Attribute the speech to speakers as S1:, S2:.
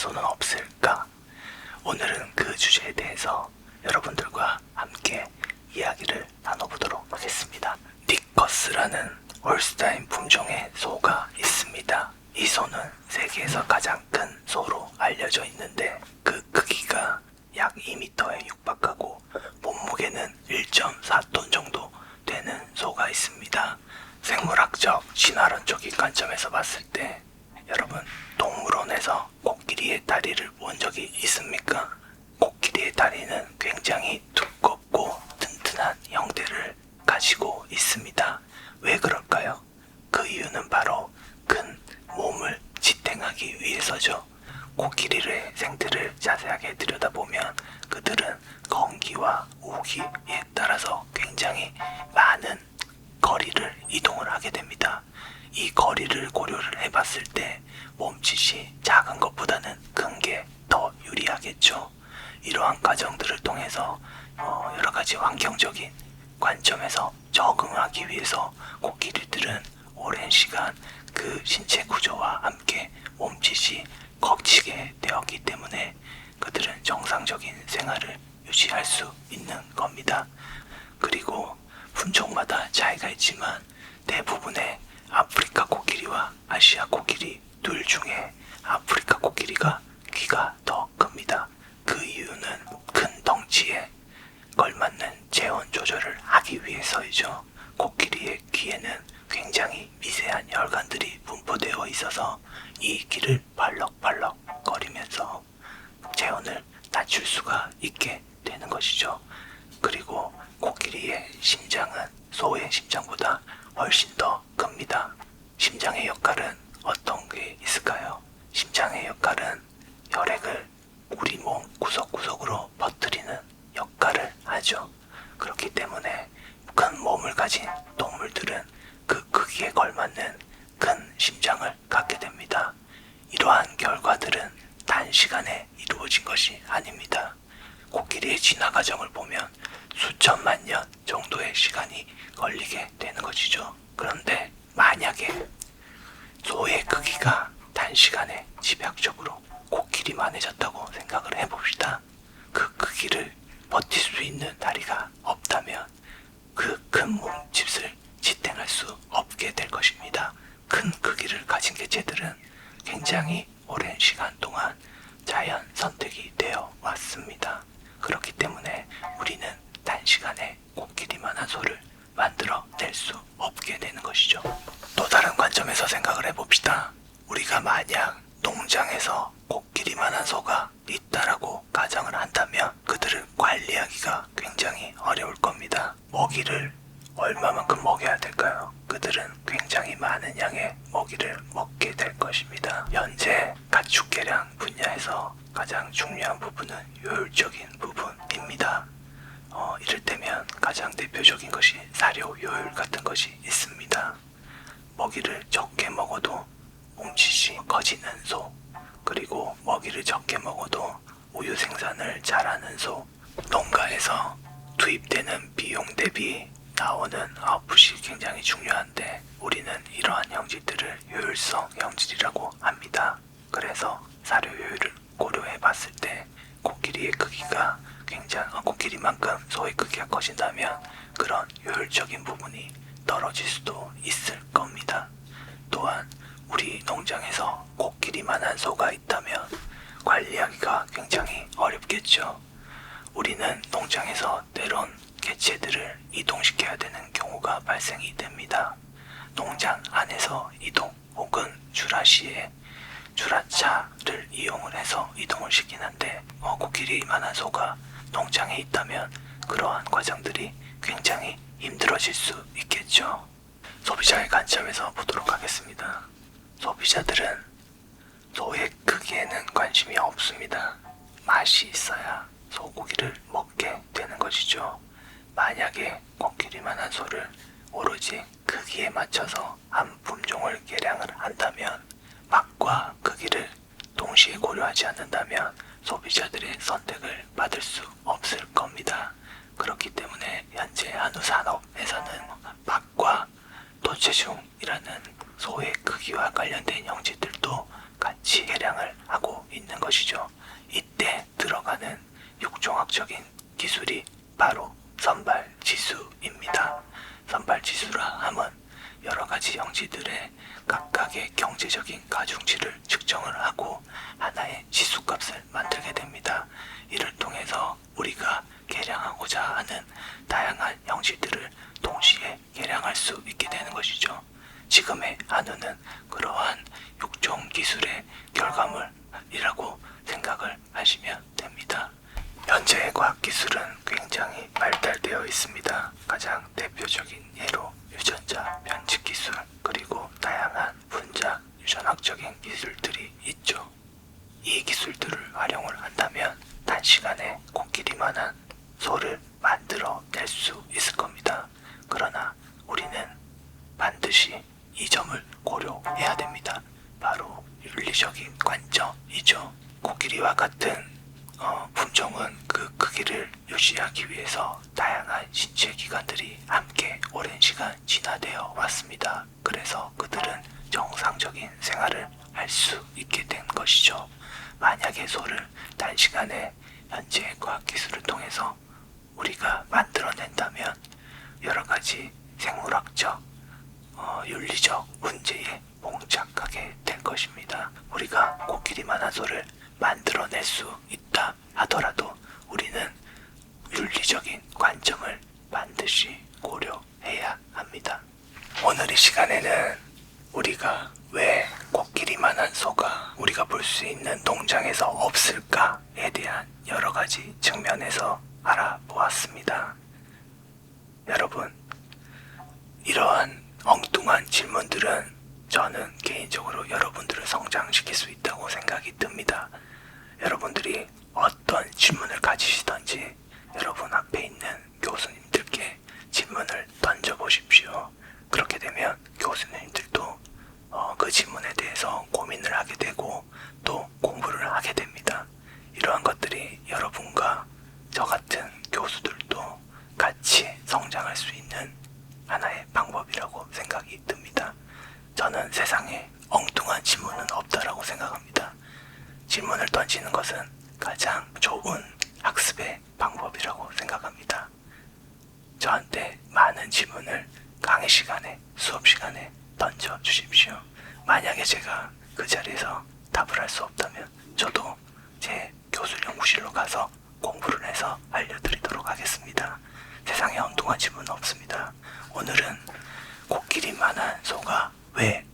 S1: 소는 없을까? 오늘은 그 주제에 대해서 여러분들과 함께 이야기를 나눠보도록 하겠습니다. 니커스라는 홀스타인 품종의 소가 있습니다. 이 소는 세계에서 가장 큰 소로 알려져 있는데 그 크기가 약 2m에 육박하고 몸무게는 1.4톤 정도 되는 소가 있습니다. 생물학적, 진화론적인 관점에서 봤을 때 여러분, 동물원에서 코끼리의 다리를 본 적이 있습니까? 코끼리의 다리는 굉장히 두껍고 튼튼한 형태를 가지고 있습니다. 왜 그럴까요? 그 이유는 바로 큰 몸을 지탱하기 위해서죠. 코끼리의 생태를 자세하게 들여다보면 그들은 건기와 우기에 따라서 굉장히 많은 거리를 이동을 하게 됩니다. 이 거리를 고려를 해봤을 때 몸짓이 작은 것보다는 큰 게 더 유리하겠죠. 이러한 과정들을 통해서 여러 가지 환경적인 관점에서 적응하기 위해서 코끼리들은 오랜 시간 그 신체 구조와 함께 몸짓이 거치게 되었기 때문에 그들은 정상적인 생활을 유지할 수 있는 겁니다. 그리고 품종마다 차이가 있지만 대부분의 아프리카 코끼리와 아시아 코끼리 둘 중에 아프리카 코끼리가 귀가 더 큽니다. 그 이유는 큰 덩치에 걸맞는 체온 조절을 하기 위해서이죠. 코끼리의 귀에는 굉장히 미세한 혈관들이 분포되어 있어서 이 귀를 발럭발럭 거리면서 체온을 낮출 수가 있게 되는 것이죠. 그리고 코끼리의 심장은 소의 심장보다 훨씬 더 큽니다. 심장의 역할은 어떤 게 있을까요? 심장의 역할은 혈액을 우리 몸 구석구석으로 퍼뜨리는 역할을 하죠. 그렇기 때문에 큰 몸을 가진 동물들은 그 크기에 걸맞는 큰 심장을 갖게 됩니다. 이러한 결과들은 단시간에 이루어진 것이 아닙니다. 코끼리의 진화 과정을 보면 수천만 년 정도의 시간이 걸리게 되는 것이죠. 그런데 만약에 소의 크기가 단시간에 집약적으로 코끼리만해졌다고 생각을 해봅시다. 그 크기를 버틸 수 있는 다리가 없다면 그 큰 몸집을 지탱할 수 없게 될 것입니다. 큰 크기를 가진 개체들은 굉장히 오랜 시간 동안 자연 선택이 되어 왔습니다. 그렇기 때문에 우리는 단시간에 코끼리만한 소를 만들어낼 수 없게 되는 것이죠. 또 다른 관점에서 생각을 해봅시다. 우리가 만약 농장에서 코끼리만한 소가 있다라고 가정을 한다면 그들을 관리하기가 굉장히 어려울 겁니다. 먹이를 얼마만큼 먹여야 될까요? 그들은 굉장히 많은 양의 먹이를 먹게 될 것입니다. 현재 가축 개량 분야에서 가장 중요한 부분은 효율적인 부분입니다. 이를테면 가장 대표적인 것이 사료 효율 같은 것이 있습니다. 먹이를 적게 먹어도 몸짓이 커지는 소, 그리고 먹이를 적게 먹어도 우유 생산을 잘하는 소, 농가에서 투입되는 비용 대비 나오는 아웃풋이 굉장히 중요한데 우리는 이러한 형질들을 효율성 형질이라고 합니다. 그래서 사료 효율을 고려해 봤을 때 코끼리의 크기가 코끼리만큼 소의 크기가 커진다면 그런 효율적인 부분이 떨어질 수도 있을 겁니다. 또한 우리 농장에서 코끼리만한 소가 있다면 관리하기가 굉장히 어렵겠죠. 우리는 농장에서 때론 개체들을 이동시켜야 되는 경우가 발생이 됩니다. 농장 안에서 이동 혹은 주라시에 주라차를 이용을 해서 이동을 시키는데 코끼리만한 소가 농장에 있다면 그러한 과정들이 굉장히 힘들어질 수 있겠죠. 소비자의 관점에서 보도록 하겠습니다. 소비자들은 소의 크기에는 관심이 없습니다. 맛이 있어야 소고기를 먹게 되는 것이죠. 만약에 코끼리만한 소를 오로지 크기에 맞춰서 한 품종을 개량을 한다면 맛과 크기를 동시에 고려하지 않는다면 소비자들의 선택을 받을 수 없을 겁니다. 그렇기 때문에 현재 한우 산업에서는 맛과 도체중이라는 소의 크기와 관련된 형질들도 같이 개량을 하고 있는 것이죠. 기술이 바로 선발지수입니다. 선발지수라 함은 여러 가지 형질들의 각각의 경제적인 가중치를 측정을 하고 하나의 지수값을 만들게 됩니다. 이를 통해서 우리가 계량하고자 하는 다양한 형질들을 동시에 계량할 수 있게 되는 것이죠. 지금의 한우는 그러한 육종 기술의 결과물이라고 생각을 하시면 됩니다. 현재의 과학기술은 굉장히 발달되어 있습니다. 가장 대표적인 예로 유전자 편집 기술, 그리고 다양한 분자 유전학적인 기술들이 있죠. 이 기술들을 활용을 한다면 단시간에 코끼리만한 소를 만들어낼 수 있을 겁니다. 그러나 우리는 반드시 이 점을 고려해야 됩니다. 바로 윤리적인 관점이죠. 코끼리와 같은 품종은 그 크기를 유지하기 위해서 다양한 신체 기관들이 함께 오랜 시간 진화되어 왔습니다. 그래서 그들은 정상적인 생활을 할 수 있게 된 것이죠. 만약에 소를 단시간에 현재 과학기술을 통해서 우리가 만들어낸다면 여러 가지 생물학적, 윤리적 문제에 봉착하게 될 것입니다. 우리가 코끼리만한 소를 만들어낼 수 있다 하더라도 우리는 윤리적인 관점을 반드시 고려해야 합니다. 오늘 이 시간에는 우리가 왜 코끼리만한 소가 우리가 볼 수 있는 농장에서 없을까에 대한 여러 가지 측면에서 알아보았습니다. 여러분, 이러한 엉뚱한 질문들은 저는 개인적으로 여러분들을 성장시킬 수 있다고 생각이 듭니다. 여러분들이 어떤 질문을 가지시던지 여러분 앞에 있는 교수님들께 질문을 던져보십시오. 그렇게 되면 교수님들도 그 질문에 대해서 고민을 하게 되고 또 공부를 하게 됩니다. 이러한 것들이 여러분과 저 같은 교수들도 같이 성장할 수 있는 하나의 방법이라고 생각이 듭니다. 저는 세상에 엉뚱한 질문은 없다라고 생각합니다. 질문을 던지는 것은 가장 좋은 학습의 방법이라고 생각합니다. 저한테 많은 질문을 강의 시간에, 수업 시간에 던져주십시오. 만약에 제가 그 자리에서 답을 할 수 없다면 저도 제 교수 연구실로 가서 공부를 해서 알려드리도록 하겠습니다. 세상에 엉뚱한 질문은 없습니다. 오늘은 코끼리만한 소가 왜